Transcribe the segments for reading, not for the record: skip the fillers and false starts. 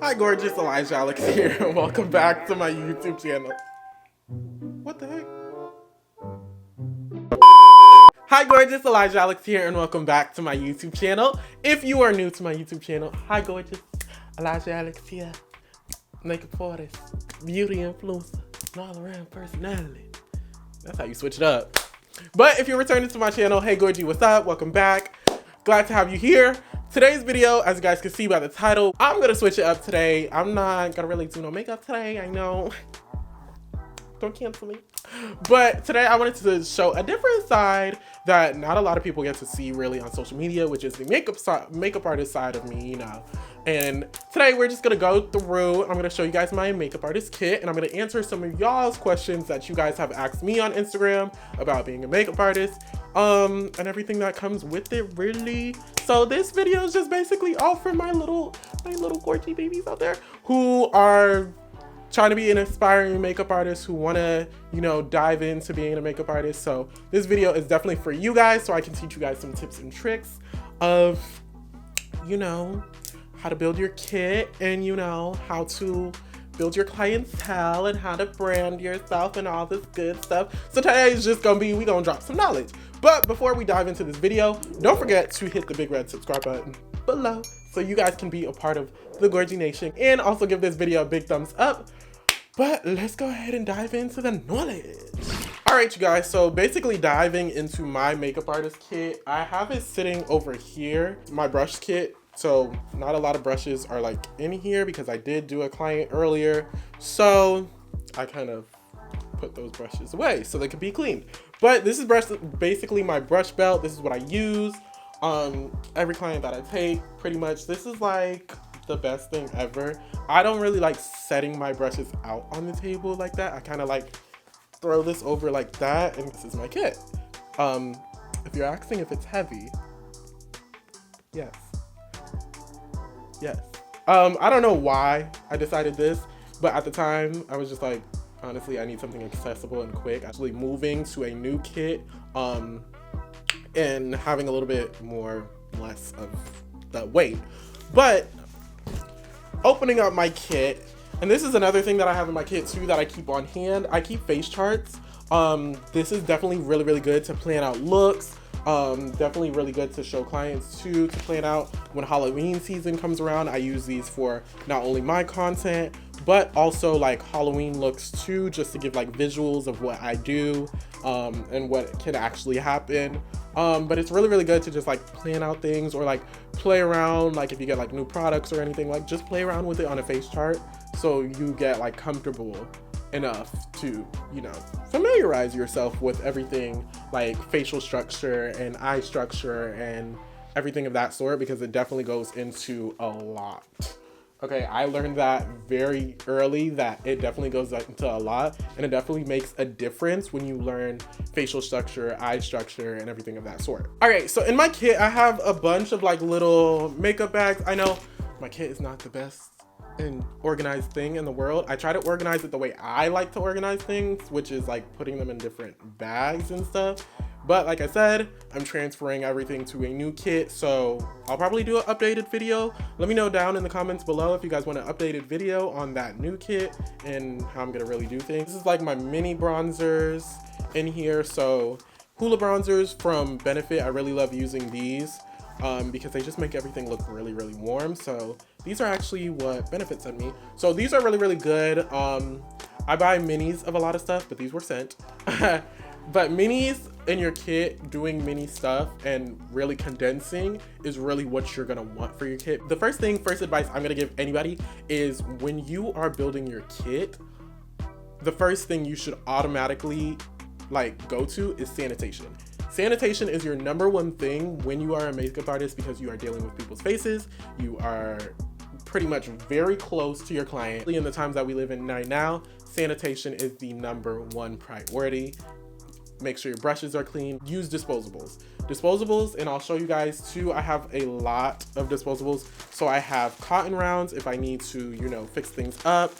Hi gorgeous, Elijah Alex here, and welcome back to my YouTube channel. What the heck? Hi gorgeous, Elijah Alex here, and welcome back to my YouTube channel. If you are new to my YouTube channel, hi gorgeous, Elijah Alex here. Makeup artist, beauty influencer, and all around personality. That's how you switch it up. But if you're returning to my channel, hey gorgie, what's up? Welcome back. Glad to have you here. Today's video, as you guys can see by the title, I'm gonna switch it up today. I'm not gonna really do no makeup today, I know. Don't cancel me. But today I wanted to show a different side that not a lot of people get to see really on social media, which is the makeup artist side of me, you know. And today we're just gonna go through, I'm gonna show you guys my makeup artist kit, and I'm gonna answer some of y'all's questions that you guys have asked me on Instagram about being a makeup artist, and everything that comes with it, really. So this video is just basically all for my little gorgy babies out there who are trying to be an aspiring makeup artist, who want to, you know, dive into being a makeup artist. So this video is definitely for you guys, so I can teach you guys some tips and tricks of, you know, how to build your kit, and you know, how to build your clientele, and how to brand yourself, and all this good stuff. So today is just gonna be, we gonna drop some knowledge. But before we dive into this video, don't forget to hit the big red subscribe button below so you guys can be a part of the Gorgy Nation, and also give this video a big thumbs up. But let's go ahead and dive into the knowledge. All right, you guys, so basically diving into my makeup artist kit, I have it sitting over here, my brush kit. So not a lot of brushes are like in here because I did do a client earlier. So I kind of put those brushes away so they could be cleaned. But this is basically my brush belt. This is what I use on every client that I take, pretty much. This is like the best thing ever. I don't really like setting my brushes out on the table like that. I kind of like throw this over like that, and this is my kit. If you're asking if it's heavy, yes. Yes. I don't know why I decided this, but at the time I was just like, honestly, I need something accessible and quick. Actually moving to a new kit, and having a little bit less of the weight. But opening up my kit, and this is another thing that I have in my kit too that I keep on hand. I keep face charts. This is definitely really, really good to plan out looks. Definitely really good to show clients too, to plan out when Halloween season comes around. I use these for not only my content, but also like Halloween looks too, just to give like visuals of what I do, and what can actually happen. But it's really, really good to just like plan out things, or like play around, like if you get like new products or anything, like just play around with it on a face chart so you get like comfortable enough to, you know, familiarize yourself with everything like facial structure and eye structure and everything of that sort, because it definitely goes into a lot. Okay, I learned that very early, that it definitely goes into a lot, and it definitely makes a difference when you learn facial structure, eye structure, and everything of that sort. All right, so in my kit, I have a bunch of like little makeup bags. I know my kit is not the best and organized thing in the world. I try to organize it the way I like to organize things, which is like putting them in different bags and stuff. But like I said, I'm transferring everything to a new kit, so I'll probably do an updated video. Let me know down in the comments below if you guys want an updated video on that new kit and how I'm gonna really do things. This is like my mini bronzers in here. So Hoola bronzers from Benefit. I really love using these because they just make everything look really, really warm. So these are actually what Benefit sent me. So these are really, really good. I buy minis of a lot of stuff, but these were sent. But minis in your kit, doing mini stuff and really condensing is really what you're gonna want for your kit. The first advice I'm gonna give anybody is, when you are building your kit, the first thing you should automatically like go to is sanitation. Sanitation is your number one thing when you are a makeup artist, because you are dealing with people's faces. You are pretty much very close to your client. In the times that we live in right now, sanitation is the number one priority. Make sure your brushes are clean. Use disposables, and I'll show you guys too. I have a lot of disposables. So I have cotton rounds if I need to, you know, fix things up,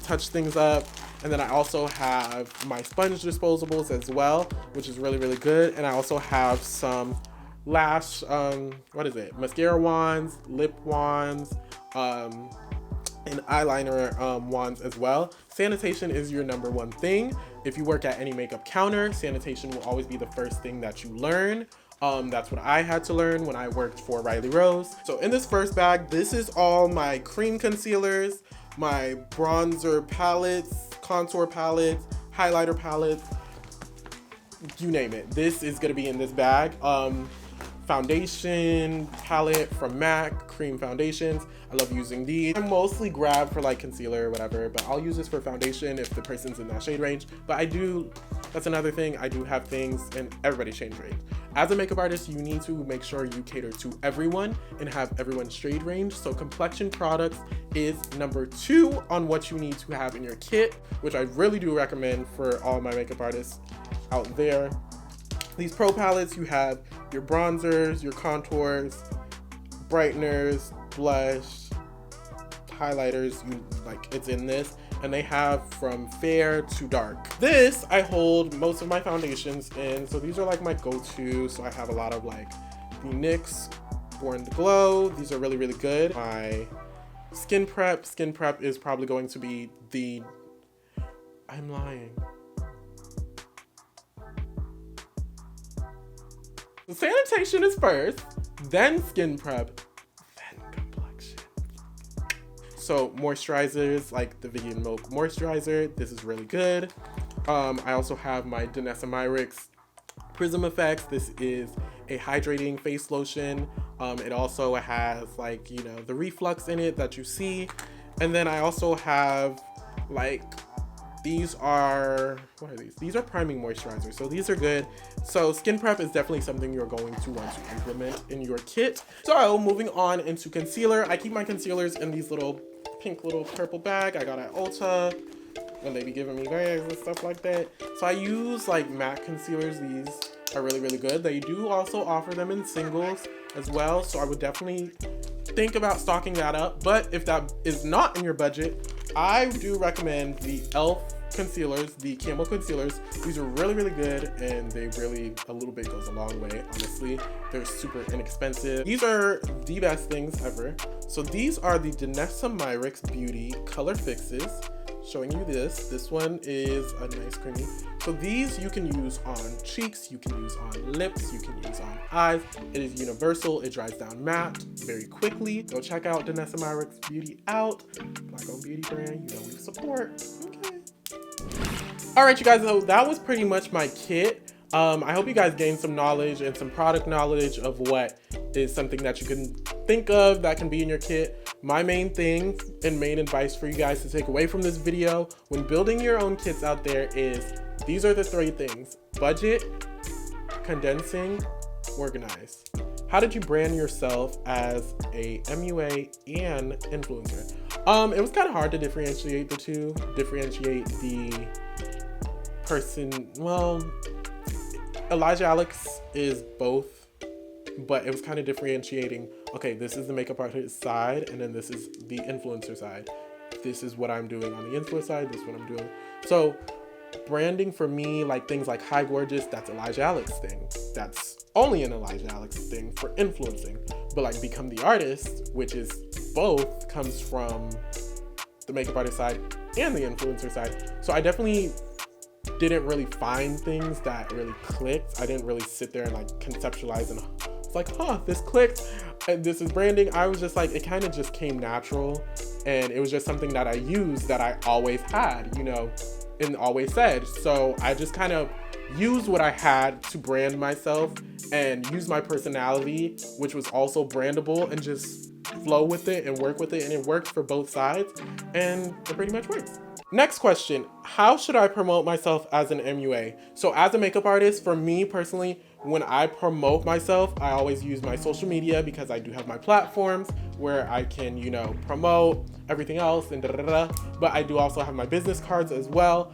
touch things up. And then I also have my sponge disposables as well, which is really, really good. And I also have some lash, what is it? Mascara wands, lip wands, and eyeliner wands as well. Sanitation is your number one thing. If you work at any makeup counter, sanitation will always be the first thing that you learn. That's what I had to learn when I worked for Riley Rose. So in this first bag, this is all my cream concealers, my bronzer palettes, contour palettes, highlighter palettes, you name it. This is gonna be in this bag. Foundation palette from MAC, cream foundations. I love using these. I mostly grab for like concealer or whatever, but I'll use this for foundation if the person's in that shade range. But I do, that's another thing, I do have things in everybody's shade range. As a makeup artist, you need to make sure you cater to everyone and have everyone's shade range. So complexion products is number 2 on what you need to have in your kit, which I really do recommend for all my makeup artists out there. These pro palettes, you have your bronzers, your contours, brighteners, blush, highlighters, it's in this, and they have from fair to dark. This, I hold most of my foundations in, so these are like my go-to. So I have a lot of like the NYX Born to Glow. These are really, really good. My Skin Prep is probably going to be the, I'm lying. So sanitation is first, then Skin Prep, then complexion. So moisturizers, like the Vegan Milk Moisturizer, this is really good. I also have my Danessa Myricks Prism Effects. This is a hydrating face lotion. It also has like, you know, the reflux in it that you see. And then I also have like, these are, what are these? These are priming moisturizers, so these are good. So Skin Prep is definitely something you're going to want to implement in your kit. So moving on into concealer, I keep my concealers in these little pink little purple bag I got at Ulta when they be giving me bags and stuff like that. So I use like MAC concealers. These are really, really good. They do also offer them in singles as well, so I would definitely think about stocking that up. But if that is not in your budget, I do recommend the e.l.f. concealers, the Camo concealers. These are really, really good, and they really, a little bit goes a long way, honestly. They're super inexpensive. These are the best things ever. So these are the Danessa Myricks Beauty Color Fixes. Showing you this. This one is a nice creamy. So these you can use on cheeks, you can use on lips, you can use on eyes. It is universal. It dries down matte very quickly. Go check out Danessa Myricks Beauty out. Black-owned beauty brand, you know we support. Okay. All right, you guys, so that was pretty much my kit. I hope you guys gained some knowledge and some product knowledge of what is something that you can think of that can be in your kit. My main thing and main advice for you guys to take away from this video when building your own kits out there is these are the 3 things: budget, condensing, organize. How did you brand yourself as a MUA and influencer? It was kind of hard to differentiate the two, differentiate the person. Well, Elijah Alex is both, but it was kind of differentiating, okay, this is the makeup artist side, and then this is the influencer side. This is what I'm doing on the influencer side, this is what I'm doing. So branding for me, like things like Hi Gorgeous, that's Elijah Alex thing. That's only an Elijah Alex thing for influencing. But like Become the Artist, which is both, comes from the makeup artist side and the influencer side. So I definitely didn't really find things that really clicked. I didn't really sit there and like conceptualize and it's like, huh, this clicked and this is branding. I was just like, it kind of just came natural, and it was just something that I used that I always had, you know, and always said. So I just kind of used what I had to brand myself and use my personality, which was also brandable, and just flow with it and work with it, and it works for both sides, and it pretty much works. Next question, how should I promote myself as an MUA? So as a makeup artist, for me personally, when I promote myself, I always use my social media because I do have my platforms where I can, you know, promote everything else and but I do also have my business cards as well.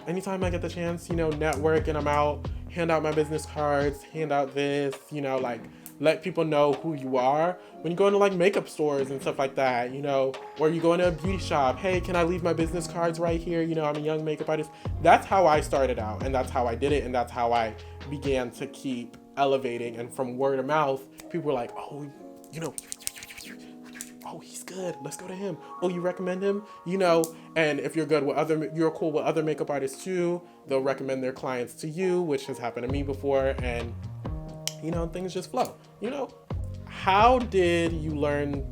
Anytime I get the chance, you know, network and I'm out, hand out my business cards, hand out this, you know, like let people know who you are. When you go into like makeup stores and stuff like that, you know, or you go into a beauty shop, hey, can I leave my business cards right here? You know, I'm a young makeup artist. That's how I started out, and that's how I did it, and that's how I began to keep elevating, and from word of mouth, people were like, oh, you know, oh, he's good, let's go to him. Oh, you recommend him, you know. And if you're good with you're cool with other makeup artists too, they'll recommend their clients to you, which has happened to me before. And you know, things just flow, you know. How did you learn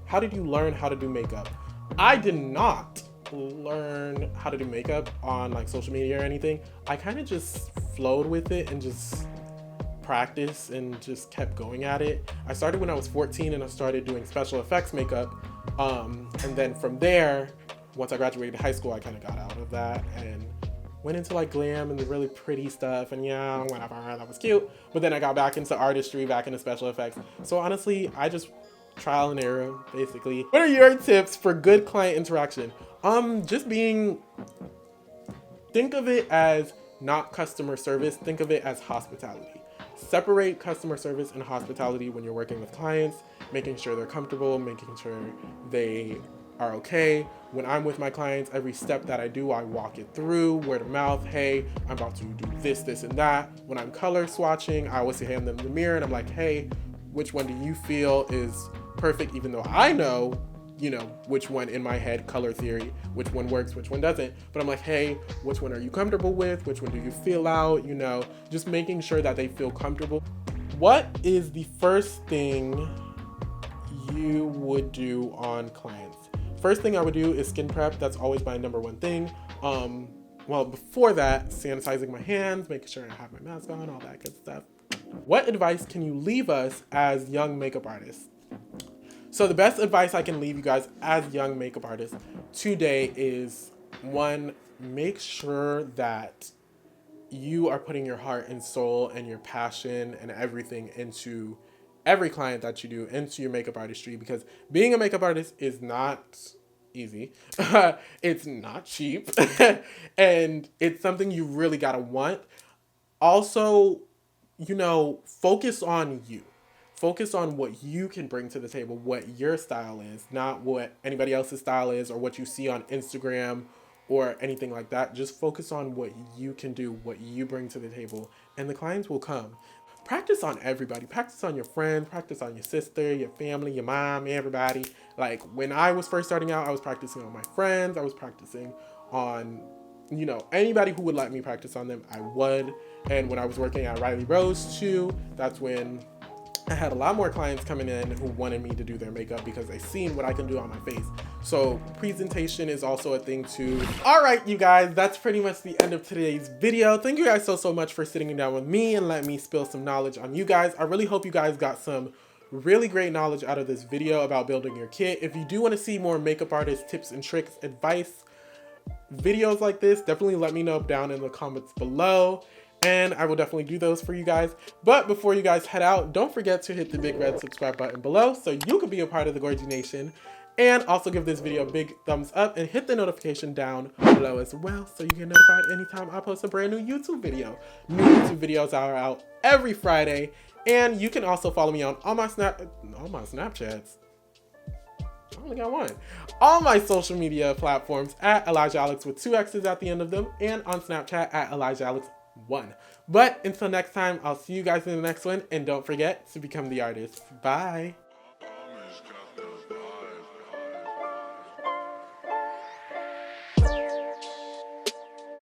how to do makeup? I did not learn how to do makeup on like social media or anything. I kind of just flowed with it and just practice and just kept going at it. I started when I was 14 and I started doing special effects makeup. And then from there, once I graduated high school, I kind of got out of that and went into like glam and the really pretty stuff, and yeah, whatever, that was cute. But then I got back into artistry, back into special effects. So honestly, I just trial and error, basically. What are your tips for good client interaction? Just think of it as not customer service, think of it as hospitality. Separate customer service and hospitality when you're working with clients, making sure they're comfortable, making sure they are okay. When I'm with my clients, every step that I do, I walk it through, word of mouth. Hey, I'm about to do this, this, and that. When I'm color swatching, I always hand them the mirror and I'm like, hey, which one do you feel is perfect? Even though I know, you know, which one in my head, color theory, which one works, which one doesn't. But I'm like, hey, which one are you comfortable with? Which one do you feel out? You know, just making sure that they feel comfortable. What is the first thing you would do on clients? First thing I would do is skin prep. That's always my number one thing. Well, before that, sanitizing my hands, making sure I have my mask on, all that good stuff. What advice can you leave us as young makeup artists? So the best advice I can leave you guys as young makeup artists today is, one, make sure that you are putting your heart and soul and your passion and everything into every client that you do, into your makeup artistry, because being a makeup artist is not easy. It's not cheap. And it's something you really gotta want. Also, you know, focus on you. Focus on what you can bring to the table, what your style is, not what anybody else's style is or what you see on Instagram or anything like that. Just focus on what you can do, what you bring to the table, and the clients will come. Practice on everybody. Practice on your friends, practice on your sister, your family, your mom, everybody. Like when I was first starting out, I was practicing on my friends. I was practicing on, you know, anybody who would let me practice on them, I would. And when I was working at Riley Rose too, that's when I had a lot more clients coming in who wanted me to do their makeup because they seen what I can do on my face. So presentation is also a thing too. All right, you guys, that's pretty much the end of today's video. Thank you guys so much for sitting down with me and letting me spill some knowledge on you guys. I really hope you guys got some really great knowledge out of this video about building your kit. If you do want to see more makeup artist tips and tricks, advice, videos like this, definitely let me know down in the comments below. And I will definitely do those for you guys. But before you guys head out, don't forget to hit the big red subscribe button below so you can be a part of the Gorgie Nation. And also give this video a big thumbs up and hit the notification down below as well so you get notified anytime I post a brand new YouTube video. New YouTube videos are out every Friday. And you can also follow me on all my Snapchats. I only got one. All my social media platforms at Elijah Alex with 2 X's at the end of them, and on Snapchat at Elijah Alex 1. But until next time, I'll see you guys in the next one, and don't forget to become the artist. Bye.